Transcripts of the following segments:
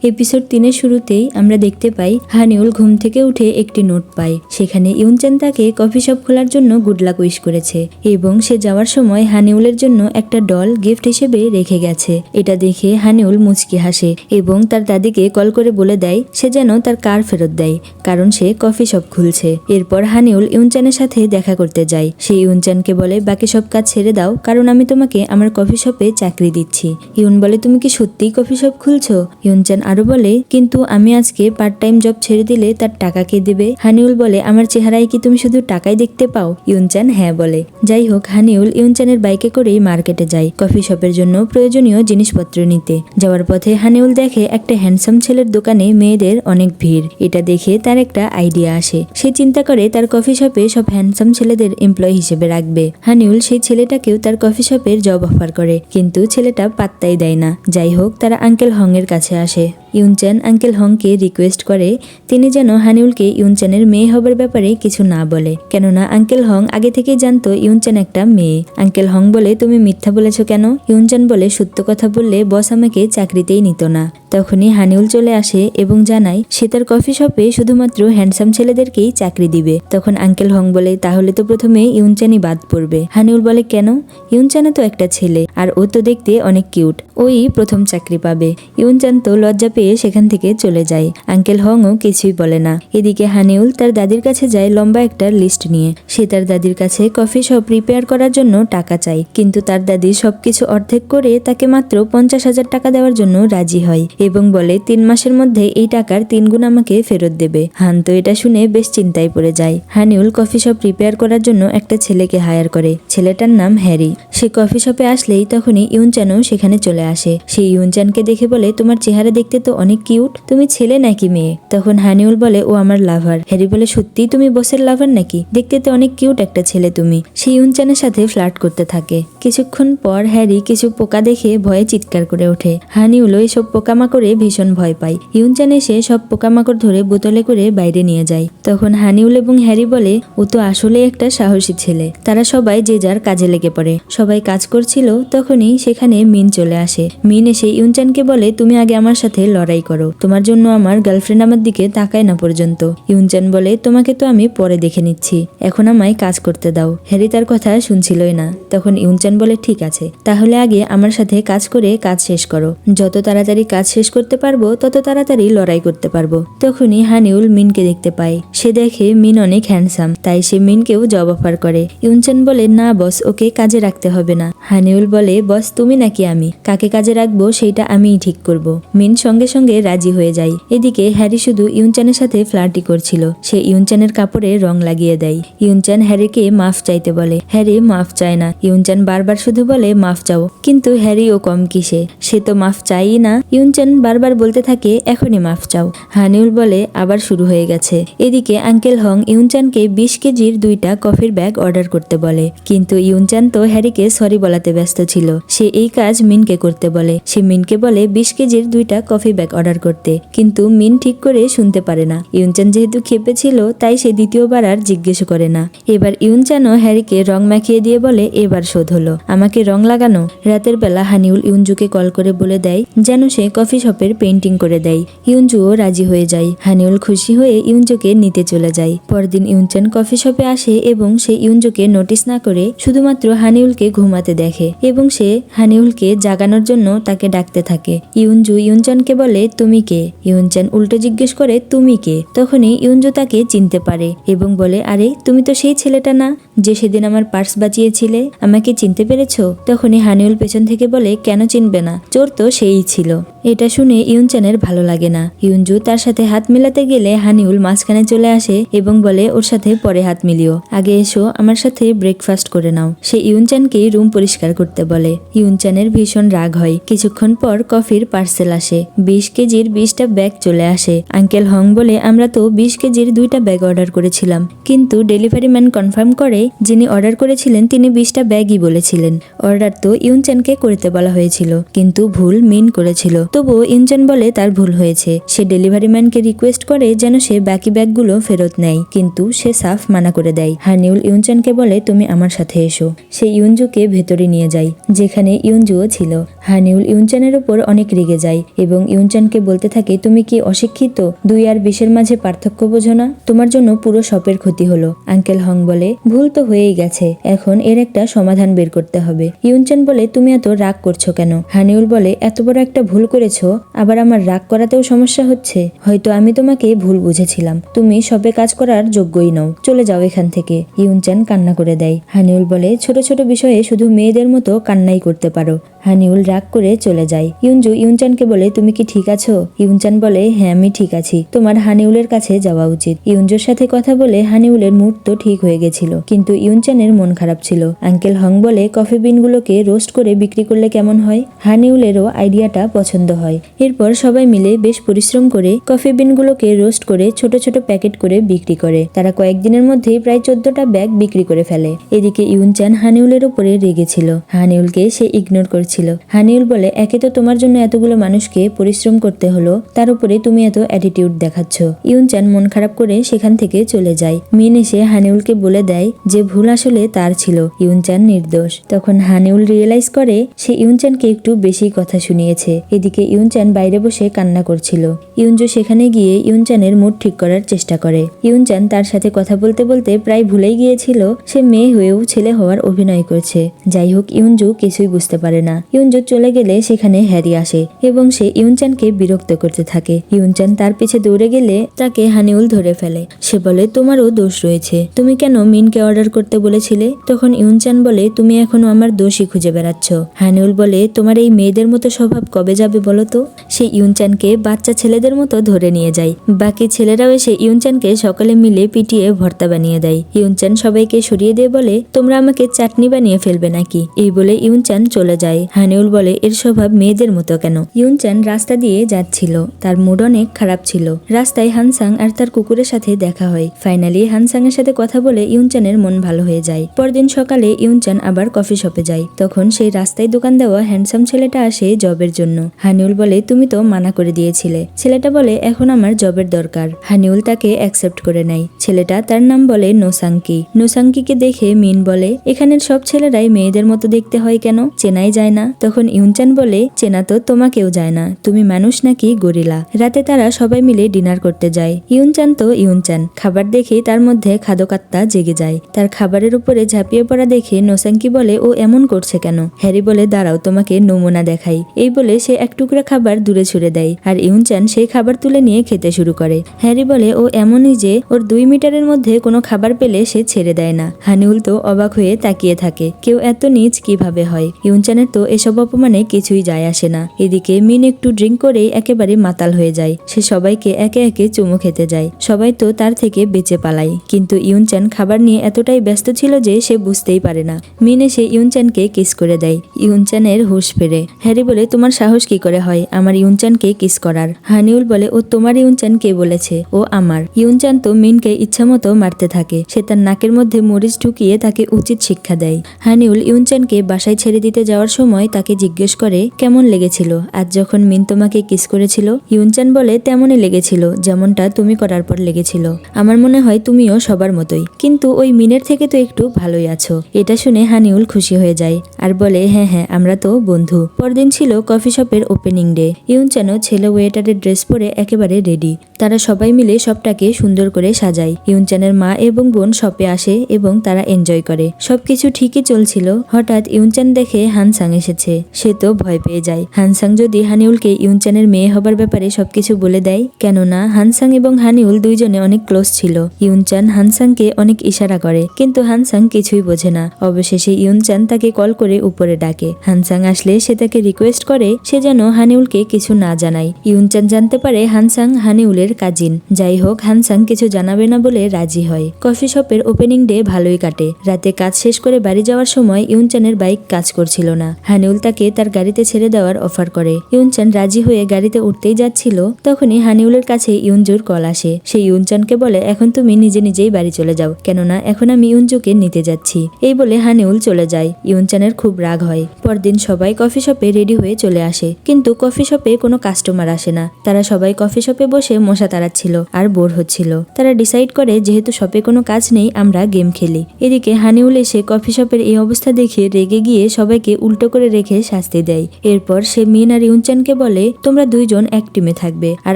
Episode 3-এর শুরুতেই আমরা দেখতে পাই হানিউল ঘুম থেকে উঠে একটি নোট পায়। সেখানে ইউনচান তাকে কফি শপ খোলার জন্য গুড লাক উইশ করেছে এবং সে যাওয়ার সময় হানিউলের জন্য একটা ডল গিফট হিসেবে রেখে গেছে। এটা দেখে হানিউল মুচকি হাসে এবং তার দাদিকে কল করে বলে দেয় সে যেন তার কার ফেরত দেয়, কারণ সে কফি শপ খুলছে। এরপর হানিউল ইউনচানের সাথে দেখা করতে যায়। সে ইউনচানকে বলে বাকি সব কাজ ছেড়ে দাও, কারণ আমি তোমাকে আমার কফি শপে চাকরি দিচ্ছি। ইউন বলে তুমি কি সত্যিই কফি শপ খুলছো? ইউনচান আরো বলে কিন্তু আমি আজকে পার্ট টাইম জব ছেড়ে দিলে তার টাকা কে দেবে? হানিউল বলে আমার চেহারায় কি তুমি শুধু টাকাই দেখতে পাও? ইউনচান হ্যাঁ বলে। যাই হোক, হানিউল ইউনচানের বাইকে করেই মার্কেটে যায় কফি শপের জন্য প্রয়োজনীয় জিনিসপত্র নিতে। যাওয়ার পথে হানিউল দেখে একটা হ্যান্ডসাম ছেলের দোকানে মেয়েদের অনেক ভিড়। এটা দেখে তার একটা আইডিয়া আসে। সে চিন্তা করে তার কফি শপে সব হ্যান্ডসাম ছেলেদের এমপ্লয়ি হিসেবে রাখবে। হানিউল সেই ছেলেটাকেও তার কফি শপের জব অফার করে, কিন্তু ছেলেটা পাত্তাই দেয় না। যাই হোক, তারা আঙ্কেল হং এর কাছে আসে। ইউনচান আঙ্কেল হংকে রিকোয়েস্ট করে তিনি যেন হানিউলকে ইউনচানের মেয়ে হবার ব্যাপারে কিছু না বলে, কেননা আঙ্কেল হং আগে থেকেই জানতো ইউনচান একটা মেয়ে। আঙ্কেল হং বলে তুমি মিথ্যা বলেছো কেন? ইউনচান বলে সত্য কথা বললে বস আমাকে চাকরিতেই নিত না। তখনই হানিউল চলে আসে এবং জানায় সে তার কফি শপে শুধুমাত্র হ্যান্ডসাম ছেলেদেরকেই চাকরি দিবে। তখন আঙ্কেল হং বলে তাহলে তো প্রথমে ইউনচানই বাদ পড়বে। হানিউল বলে কেন? ইউনচানও তো একটা ছেলে আর ও তো দেখতে অনেক কিউট, ওই প্রথম চাকরি পাবে। ইউনচান তো লজ্জা পেয়ে সেখান থেকে চলে যায়। আঙ্কেল হংও কিছুই বলে না। এদিকে হানিউল তার দাদির কাছে যায় লম্বা একটা লিস্ট নিয়ে। সে তার দাদির কাছে কফি শপ রিপেয়ার করার জন্য টাকা চায়, কিন্তু তার দাদি সবকিছু অর্ধেক করে তাকে মাত্র 50,000 টাকা দেওয়ার জন্য রাজি হয় এবং বলে 3 মাসের মধ্যে এই টাকার 3 গুণ আমাকে ফেরত দেবে। হান তো এটা শুনে বেশ চিন্তায় পড়ে যায়। হানিউল কফি শপ রিপেয়ার করার জন্য একটা ছেলেকে হায়ার করে। ছেলেটার নাম হ্যারি। সে কফি শপে আসলেই তখনই ইউনচানও সেখানে চলে আসে। সে ইউনচানকে দেখে বলে তোমার চেহারা দেখতে তো অনেক কিউট, তুমি ছেলে নাকি মেয়ে? তখন হানিউল বলে ও আমার লাভার। হ্যারি বলে সত্যি তুমি বসের লাভার নাকি? দেখতে তো অনেক কিউট একটা ছেলে তুমি। সে ইউনচানের সাথে ফ্লার্ট করতে থাকে। কিছুক্ষণ পর হ্যারি কিছু পোকা দেখে ভয়ে চিৎকার করে ওঠে। হানিউল এইসব পোকামাকড়ে ভীষণ ভয় পায়। ইউনচান এসে সব পোকামাকড় ধরে বোতলে করে বাইরে নিয়ে যায়। তখন হানিউল এবং হ্যারি বলে ও তো আসলে একটা সাহসী ছেলে। তারা সবাই যে যার কাজে লেগে পড়ে। সবাই কাজ করছিল, তখনই সেখানে মিন চলে আসে। মিন এসে ইউনচানকে বলে তুমি আগে আমার সাথে লড়াই করো, তোমার জন্য আমার গার্লফ্রেন্ড আমার দিকে তাকায় না পর্যন্ত। ইউনচান বলে তোমাকে তো আমি পরে দেখে নিচ্ছি, এখন আমায় কাজ করতে দাও। হ্যারি তার কথা শুনছিলই না। তখন ইউনচান বলে ঠিক আছে, তাহলে আগে আমার সাথে কাজ করে কাজ শেষ করো। যত তাড়াতাড়ি কাজ শেষ করতে পারবো তত তাড়াতাড়ি লড়াই করতে পারবো। তখনই হানিউল মিনকে দেখতে পায়। সে দেখে মিন অনেক হ্যান্ডসাম, তাই সে মিনকেও জব অফার করে। ইউনচান বলে না বস, ওকে কাজে রাখতে হবে না। হানিউল বলে বস তুমি নাকি আমি? কাকে কাজে রাখবো সেইটা আমিই ঠিক করব। মিন সঙ্গে সঙ্গে রাজি হয়ে যায়। এদিকে হ্যারি শুধু ইউনচানের সাথে ফ্লার্টি করছিল। সে ইউনচানের কাপড়ে রং লাগিয়ে দেয়। ইউনচান হ্যারিকে মাফ চাইতে বলে। হ্যারি মাফ চায় না। ইউনচান বারবার শুধু বলে মাফ চাও, কিন্তু হ্যারি ও কম কিসে, সে তো মাফ চাইই না। ইউনচান বারবার বলতে থাকে এখনই মাফ চাও। হানিউল বলে আবার শুরু হয়ে গেছে। এদিকে আঙ্কেল হং ইউনচানকে 20 কেজির 2টা কফির ব্যাগ অর্ডার করতে বলে, কিন্তু ইউনচান তো হ্যারিকে সরি বলাতে ব্যস্ত ছিল। সে এই কাজ মিনকে করতে বলে। সে মিনকে বলে 20 কেজির 2টা কফি ব্যাগ অর্ডার করতে, কিন্তু মিন ঠিক করে শুনতে পারে না। ইউনচান যেহেতু ক্ষেপে ছিল, তাই সে দ্বিতীয়বার আর জিজ্ঞেস করে না। এবার ইউনচানও হ্যারিকে রং মাখিয়ে দিয়ে বলে এবার শোধ হলো, আমাকে রং লাগানো। রাতের বেলা হানিউল ইউনজুকে কল করে বলে দেয় যেন সে কফি শপের পেইন্টিং করে দেয়। ইউনজুও রাজি হয়ে যায়। হানিউল খুশি হয়ে ইউনজুকে নিতে চলে যায়। পরদিন ইউনচান কফি শপে আসে এবং সে ইউনজুকে নোটিস না করে শুধুমাত্র হানিউলকে ঘুমাতে দেখে এবং সে হানিউলকে জাগানোর জন্য তাকে ডাকতে থাকে। ইউনজু ইউনচানকে বলে তুমি কে? ইউনচান উল্টো জিজ্ঞেস করে তুমি কে? তখনই ইউনজু তাকে চিনতে পারে এবং বলে আরে তুমি তো সেই ছেলেটা না যে সেদিন আমার পার্স বাঁচিয়েছিলে, আমাকে চিনতে পেরেছো? তখনই হানিউল পেছন থেকে বলে কেন চিনবে না, চোর তো সেই ছিল। এটা শুনে ইউনচানের ভালো লাগে না। ইউনজু তার সাথে হাত মিলাতে গেলে হানিউল মাঝখানে চলে আসে এবং বলে ওর সাথে পরে হাত মিলিও, আগে এসো আমার সাথে ব্রেকফাস্ট করে নাও। সে ইউনচানকে রুম পরিষ্কার করতে বলে। ইউনচানের ভীষণ রাগ হয়। কিছুক্ষণ পর কফির পার্সেল আসে। 20 কেজির 20টা ব্যাগ চলে আসে। আঙ্কেল হং বলে আমরা তো 20 কেজির 2টা ব্যাগ অর্ডার করেছিলাম, কিন্তু ডেলিভারি ম্যান কনফার্ম করে যিনি অর্ডার করেছিলেন তিনি 20টা ব্যাগই বলেছিলেন। অর্ডার তো ইউনচানকে করতে বলা হয়েছিল, কিন্তু ভুল মিন করেছিল। তবুও ইউনচান বলে তার ভুল হয়েছে। সে ডেলিভারি ম্যানকে রিকোয়েস্ট করে যেন সে বাকি ব্যাগগুলো ফেরত নেয়, কিন্তু সে সাফ মানা করে দেয়। হানিউল ইউনচানকে বলে তুমি আমার সাথে এসো। সে ইউনজুকে ভেতরে নিয়ে যায়, যেখানে ইউনজুও ছিল। হানিউল ইউনচানের উপর অনেক রেগে যায় এবং ইউনচানকে বলতে থাকে তুমি কি অশিক্ষিত? 2 আর 20-এর মাঝে পার্থক্য বোঝো না? তোমার জন্য পুরো শপের ক্ষতি হলো। আঙ্কেল হং বলে ভুল তো হয়েই গেছে, এখন এর একটা সমাধান বের করতে হবে। ইউনচান বলে তুমি এত রাগ করছো কেন? হানিউল বলে এত বড় একটা ভুল করেছো, আবার আমার রাগ করাতেও সমস্যা হচ্ছে। হয়তো আমি তোমাকে ভুল বুঝেছিলাম, তুমি শপে কাজ করার যোগ্যই নও, চলে যাও এখান থেকে। ইউনচান কান্না করে দেয়। হানিউল বলে ছোট ছোট বিষয়ে শুধু মেয়েদের মতো কান্নাই করতে পারো। হানিউল রাগ করে চলে যায়। ইউনজু ইউনচানকে বলে তুমি কি ঠিক আছো? ইউনচান বলে হ্যাঁ আমি ঠিক আছি, তোমার হানিউলের কাছে যাওয়া উচিত। ইউনজুর সাথে কথা বলে হানিউলের মুড তো ঠিক হয়ে গেছিল, কিন্তু ইউনচানের মন খারাপ ছিল। আঙ্কেল হং বলে কফি বিনগুলোকে রোস্ট করে বিক্রি করলে কেমন হয়? হানিউলেরও আইডিয়াটা পছন্দ হয়। এরপর সবাই মিলে বেশ পরিশ্রম করে কফি বিনগুলোকে রোস্ট করে ছোট ছোট প্যাকেট করে বিক্রি করে। তারা কয়েকদিনের মধ্যেই প্রায় 14টা ব্যাগ বিক্রি করে ফেলে। এদিকে ইউনচান হানিউলের উপরে রেগেছিল। হানিউলকে সে ইগনোর করছিল। হানিউল বলে একে তো তোমার জন্য এতগুলো মানুষকে পরিশ্রম করতে হলো, তার উপরে তুমি এত অ্যাটিটিউড দেখাচ্ছ। ইউনচান মন খারাপ করে সেখান থেকে চলে যায়। মিন এসে হানিউলকে বলে দেয় যে ভুল আসলে তার ছিল, ইউনচান নির্দোষ। তখন হানিউল রিয়েলাইজ করে সে ইউনচানকে একটু বেশি কথা শুনিয়েছে। এদিকে ইউনচান বাইরে বসে কান্না করছিল। ইউনজু সেখানে গিয়ে ইউনচানের মুড ঠিক করার চেষ্টা করে। ইউনচান তার সাথে কথা বলতে বলতে প্রায় ভুলেই গিয়েছিল সে মেয়ে হয়েও ছেলে হওয়ার অভিনয় করছে। যাই হোক ইউনজু কিছুই বুঝতে পারে না। ইউনজু চলে গেলে সেখানে হ্যারি আসে এবং সে ইউনচানকে বিরক্ত করতে থাকে। ইউনচান তার পিছে দৌড়ে গেলে তাকে হানিউল ধরে ফেলে। সে বলে তোমারও দোষ রয়েছে, তুমি কেন মিনকে অর্ডার করতে বলেছিলে? তখন ইউনচান বলে তুমি এখনো আমার দোষই খুঁজে বেড়াচ্ছ। হানিউল বলে তোমার এই মেয়েদের মতো স্বভাব কবে যাবে বলো তো? সে ইউনচানকে বাচ্চা ছেলেদের মতো ধরে নিয়ে যায়। বাকি ছেলেরাও এসে ইউনচানকে সকালে মিলে পিটিয়ে ভর্তা বানিয়ে দেয়। ইউনচান সবাইকে সরিয়ে দিয়ে বলে তোমরা আমাকে চাটনি বানিয়ে ফেলবে নাকি? এই বলে ইউনচান চলে যায়। হানিউল বলে এর স্বভাব মেয়েদের মতো কেন? ইউনচান রাস্তা দিয়ে যাচ্ছিল, তার মুড অনেক খারাপ ছিল। রাস্তায় হানসাং আর তার কুকুরের সাথে দেখা হয়। ফাইনালি হানসাং এর সাথে কথা বলে ইউনচানের মন ভালো হয়ে যায়। পরদিন সকালে ইউনচান আবার কফি শপে যায়। তখন সেই রাস্তায় দোকান দেওয়া হ্যান্ডসাম ছেলেটা আসে জবের জন্য। হানিউল বলে তুমি তো মানা করে দিয়েছিলে। ছেলেটা বলে এখন আমার জবের দরকার। হানিউল তাকে অ্যাকসেপ্ট করে নেয়। ছেলেটা তার নাম বলে নোসাংকি। নোসাংকিকে দেখে মিন বলে এখানের সব ছেলেরাই মেয়েদের মতো দেখতে হয় কেন? চেনাই যায় না? তখন ইউনচান বলে চেনা তো তোমাকেও যায় না, তুমি মানুষ নাকি গরিলা? রাতে তারা সবাই মিলে ডিনার করতে যায়। ইউনচান তো ইউনচান, খাবার দেখে তার মধ্যে খাদকাত্তা জেগে যায়। তার খাবারের উপরে ঝাঁপিয়ে পড়া দেখে নোসাংকি বলে ও এমন করছে কেন? হ্যারি বলে দাঁড়াও তোমাকে নমুনা দেখাই। এই বলে সে এক টুকরা খাবার দূরে ছুড়ে দেয় আর ইউনচান সেই খাবার তুলে নিয়ে খেতে শুরু করে। হ্যারি বলে ও এমনই যে ওর 2 মিটারের মধ্যে কোনো খাবার পেলে সে ছেড়ে দেয় না। হানিউল তো অবাক হয়ে তাকিয়ে থাকে, কেউ এত নীচ কিভাবে হয়? ইউনচানের তো এসব অপমানে কিছুই যায় আসে না। এদিকে মিন একটু ড্রিঙ্ক করেই একেবারে মাতাল হয়ে যায়। সে সবাইকে একে একে চুমু খেতে যায়। সবাই তো তার থেকে বেঁচে পালায়, কিন্তু ইউনচান খাবার নিয়ে এতটাই ব্যস্ত ছিল যে সে বুঝতেই পারে না। মিন এসে ইউনচানকে কিস করে দেয়। ইউনচানের হুঁশ ফেরে। হ্যারি বলে তোমার সাহস কি করে হয় আমার ইউনচানকে কিস করার? হানিউল বলে ও তোমার ইউনচান কে বলেছে? ও আমার। ইউনচান তো মিনকে ইচ্ছামতো মারতে থাকে। সে তার নাকের মধ্যে মরিচ ঢুকিয়ে তাকে উচিত শিক্ষা দেয়। হানিউল ইউনচানকে বাসায় ছেড়ে দিতে যাওয়ার সময় তাকে জিজ্ঞেস করে কেমন লেগেছিল আজ যখন মিন তোমাকে কিস করেছিল? ইউনচান বলে তেমনই লেগেছিল যেমনটা তুমি করার পর লেগেছিল। আমার মনে হয় তুমিও সবার মতোই, কিন্তু ওই মিনের থেকে তো একটু ভালোই আছো। এটা শুনে হানিউল খুশি হয়ে যায় আর বলে হ্যাঁ হ্যাঁ আমরা তো বন্ধু। পরদিন ছিল কফি শপের ওপেনিং ডে। ইউনচানও ছেলে ওয়েটারের ড্রেস পরে একেবারে রেডি। তারা সবাই মিলে সবটাকে সুন্দর করে সাজায়। ইউনচানের মা এবং বোন শপে আসে এবং তারা এনজয় করে। সবকিছু ঠিকই চলছিল। হঠাৎ ইউনচান দেখে হানসাং এসেছে। সে তো ভয় পেয়ে যায়। হানসাং যদি হানিউলকে ইউনচানের মেয়ে হবার ব্যাপারে সবকিছু বলে দেয়, কেননা হানসাং এবং হানিউল দুইজনে অনেক ক্লোজ ছিল। ইউনচান হানসাংকে অনেক ইশারা করে, কিন্তু হানসাং কিছুই বোঝে না। অবশেষে ইউনচান তাকে কল করে উপরে ডাকে। হানসাং আসলে সে তাকে রিকোয়েস্ট করে সে যেন হানিউলকে কিছু না জানায়। ইউনচান জানতে পারে হানসাং হানিউলের কাজিন। যাই হোক হানসাং কিছু জানাবে না বলে রাজি হয়। কফি শপের ওপেনিং ডে ভালোই কাটে। রাতে কাজ শেষ করে বাড়ি যাওয়ার সময় ইউনচানের বাইক কাজ করছিল না। হানিউল তাকে তার গাড়িতে ছেড়ে দেওয়ার অফার করে। ইউনচান রাজি হয়ে গাড়িতে উঠতেই যাচ্ছিল, তখনই হানিউলের কাছে ইউনজুর কল আসে। সে ইউনচানকে বলে, এখন তুমি নিজে নিজেই বাড়ি চলে যাও, কেননা এখন আমি ইউনজুকে নিতে যাচ্ছি। এই বলে হানিউল চলে যায়। ইউনচানের খুব রাগ হয়। পরদিন সবাই কফি শপে রেডি হয়ে চলে আসে, কিন্তু কফি শপে কোনো কাস্টমার আসে না। তারা সবাই কফি শপে বসে মশা তাড়াচ্ছিল আর বোর হচ্ছিল। তারা ডিসাইড করে যেহেতু শপে কোনো কাজ নেই, আমরা গেম খেলি। এদিকে হানিউল এসে কফি শপের এই অবস্থা দেখে রেগে গিয়ে সবাইকে উল্টো করে রেখে শাস্তি দেয়। এরপর সে মিন আর ইউনচানকে বলে, তোমরা দুইজন এক টিমে থাকবে আর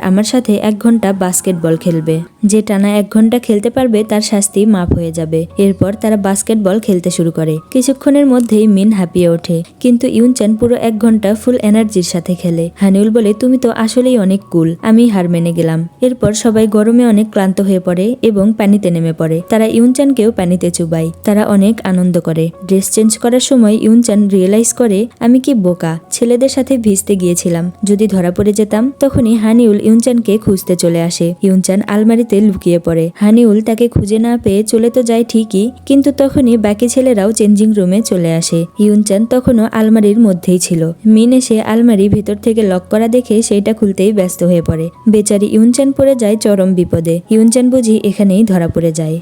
আমার সাথে 1 ঘন্টা বাস্কেটবল খেলবে। যে টানা 1 ঘন্টা খেলতে পারবে তার শাস্তি মাফ হয়ে যাবে। এরপর তারা বাস্কেটবল খেলতে শুরু করে। কিছুক্ষণের মধ্যেই মিন হাঁপিয়ে ওঠে, কিন্তু ইউনচান পুরো 1 ঘন্টা ফুল এনার্জির সাথে খেলে। হানিউল বলে, তুমি তো আসলেই অনেক কুল, আমি হার মেনে গেলাম। এরপর সবাই গরমে অনেক ক্লান্ত হয়ে পড়ে এবং পানিতে নেমে পড়ে। তারা ইউনচানকেও পানিতে চুবায়। তারা অনেক আনন্দ করে। ড্রেস চেঞ্জ করার সময় ইউনচান রিয়েলাইজ করে, আমি কি বোকা, ছেলেদের সাথে ভিজতে গিয়েছিলাম, যদি ধরা পড়ে যেতাম। তখনই হানিউল ইউনচানকে খুঁজতে চলে আসে। ইউনচান আলমারিতে লুকিয়ে পড়ে। হানিউল তাকে খুঁজে না পেয়ে চলে তো যায় ঠিকই, কিন্তু তখনই বাকি ছেলেরাও চেঞ্জিং রুমে চলে আসে। ইউনচান তখনও আলমারির মধ্যেই ছিল। মিন এসে আলমারি ভেতর থেকে লক করা দেখে সেইটা খুলতেই ব্যস্ত হয়ে পড়ে। বেচারি ইউনচান পড়ে যায় চরম বিপদে। ইউনচান বুঝি এখানেই ধরা পড়ে যায়।